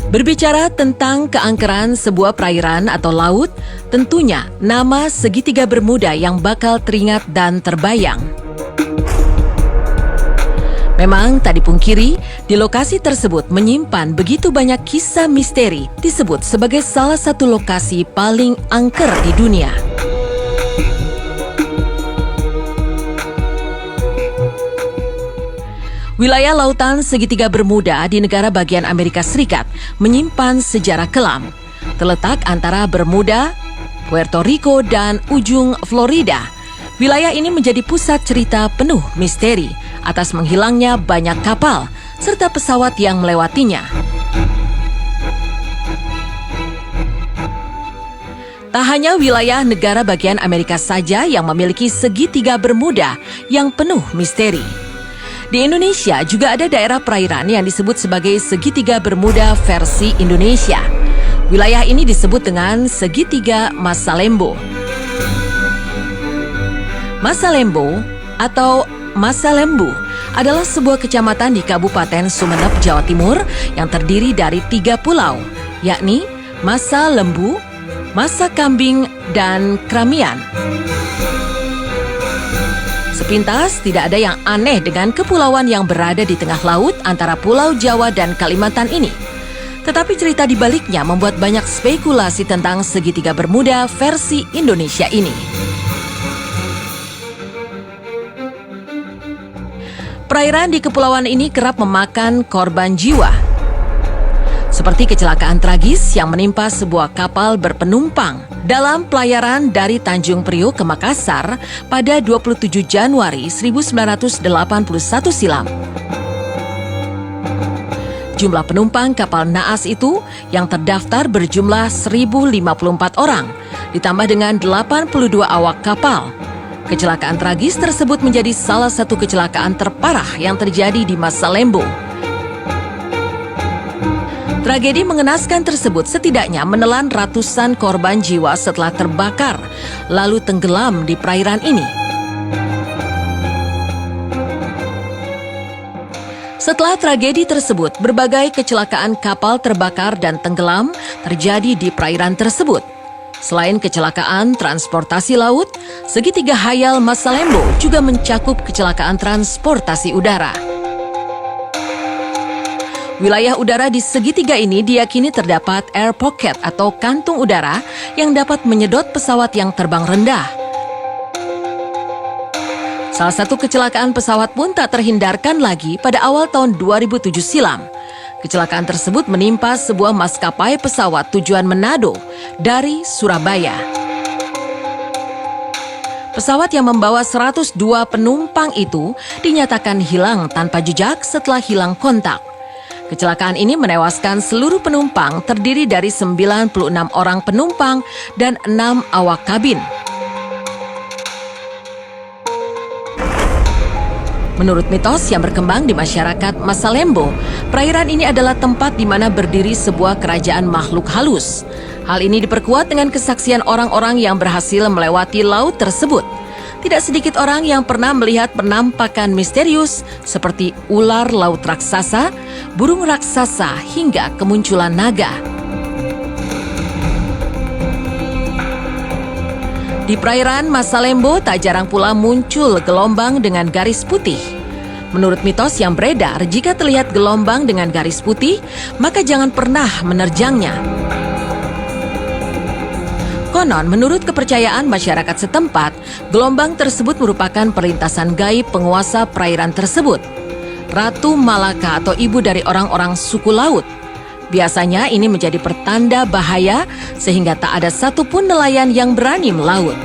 Berbicara tentang keangkeran sebuah perairan atau laut, tentunya nama segitiga Bermuda yang bakal teringat dan terbayang. Memang tak dipungkiri, di lokasi tersebut menyimpan begitu banyak kisah misteri, disebut sebagai salah satu lokasi paling angker di dunia. Wilayah lautan segitiga Bermuda di negara bagian Amerika Serikat menyimpan sejarah kelam. Terletak antara Bermuda, Puerto Rico, dan ujung Florida. Wilayah ini menjadi pusat cerita penuh misteri atas menghilangnya banyak kapal serta pesawat yang melewatinya. Tak hanya wilayah negara bagian Amerika saja yang memiliki segitiga Bermuda yang penuh misteri. Di Indonesia juga ada daerah perairan yang disebut sebagai segitiga Bermuda versi Indonesia. Wilayah ini disebut dengan segitiga Masalembo. Masalembo atau Masalembu adalah sebuah kecamatan di Kabupaten Sumeneb, Jawa Timur yang terdiri dari 3 pulau, yakni Masalembu, Masakambing, dan Kramian. Sepintas tidak ada yang aneh dengan kepulauan yang berada di tengah laut antara Pulau Jawa dan Kalimantan ini. Tetapi cerita di baliknya membuat banyak spekulasi tentang segitiga Bermuda versi Indonesia ini. Perairan di kepulauan ini kerap memakan korban jiwa. Seperti kecelakaan tragis yang menimpa sebuah kapal berpenumpang dalam pelayaran dari Tanjung Priok ke Makassar pada 27 Januari 1981 silam. Jumlah penumpang kapal naas itu yang terdaftar berjumlah 1.054 orang, ditambah dengan 82 awak kapal. Kecelakaan tragis tersebut menjadi salah satu kecelakaan terparah yang terjadi di Masalembo. Tragedi mengenaskan tersebut setidaknya menelan ratusan korban jiwa setelah terbakar, lalu tenggelam di perairan ini. Setelah tragedi tersebut, berbagai kecelakaan kapal terbakar dan tenggelam terjadi di perairan tersebut. Selain kecelakaan transportasi laut, segitiga Hayal Masalembo juga mencakup kecelakaan transportasi udara. Wilayah udara di segitiga ini diyakini terdapat air pocket atau kantung udara yang dapat menyedot pesawat yang terbang rendah. Salah satu kecelakaan pesawat pun tak terhindarkan lagi pada awal tahun 2007 silam. Kecelakaan tersebut menimpa sebuah maskapai pesawat tujuan Manado dari Surabaya. Pesawat yang membawa 102 penumpang itu dinyatakan hilang tanpa jejak setelah hilang kontak. Kecelakaan ini menewaskan seluruh penumpang terdiri dari 96 orang penumpang dan 6 awak kabin. Menurut mitos yang berkembang di masyarakat Masalembo, perairan ini adalah tempat di mana berdiri sebuah kerajaan makhluk halus. Hal ini diperkuat dengan kesaksian orang-orang yang berhasil melewati laut tersebut. Tidak sedikit orang yang pernah melihat penampakan misterius seperti ular laut raksasa, burung raksasa, hingga kemunculan naga. Di perairan Masalembo tak jarang pula muncul gelombang dengan garis putih. Menurut mitos yang beredar, jika terlihat gelombang dengan garis putih, maka jangan pernah menerjangnya. Konon, menurut kepercayaan masyarakat setempat, gelombang tersebut merupakan perlintasan gaib penguasa perairan tersebut, Ratu Malaka atau ibu dari orang-orang suku laut. Biasanya ini menjadi pertanda bahaya sehingga tak ada satupun nelayan yang berani melaut.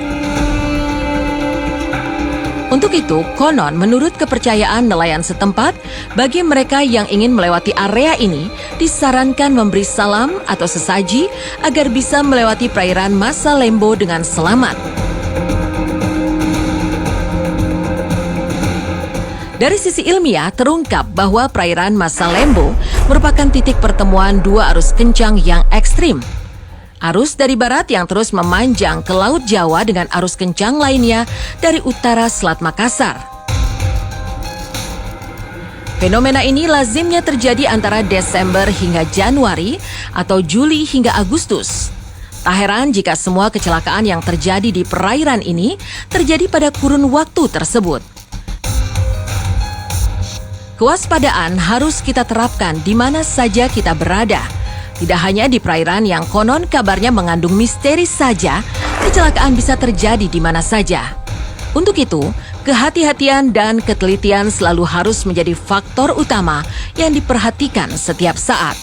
Untuk itu, konon menurut kepercayaan nelayan setempat, bagi mereka yang ingin melewati area ini, disarankan memberi salam atau sesaji agar bisa melewati perairan Masalembo dengan selamat. Dari sisi ilmiah, terungkap bahwa perairan Masalembo merupakan titik pertemuan dua arus kencang yang ekstrim. Arus dari barat yang terus memanjang ke Laut Jawa dengan arus kencang lainnya dari utara Selat Makassar. Fenomena ini lazimnya terjadi antara Desember hingga Januari atau Juli hingga Agustus. Tak heran jika semua kecelakaan yang terjadi di perairan ini terjadi pada kurun waktu tersebut. Kewaspadaan harus kita terapkan di mana saja kita berada. Tidak hanya di perairan yang konon kabarnya mengandung misteri saja, kecelakaan bisa terjadi di mana saja. Untuk itu, kehati-hatian dan ketelitian selalu harus menjadi faktor utama yang diperhatikan setiap saat.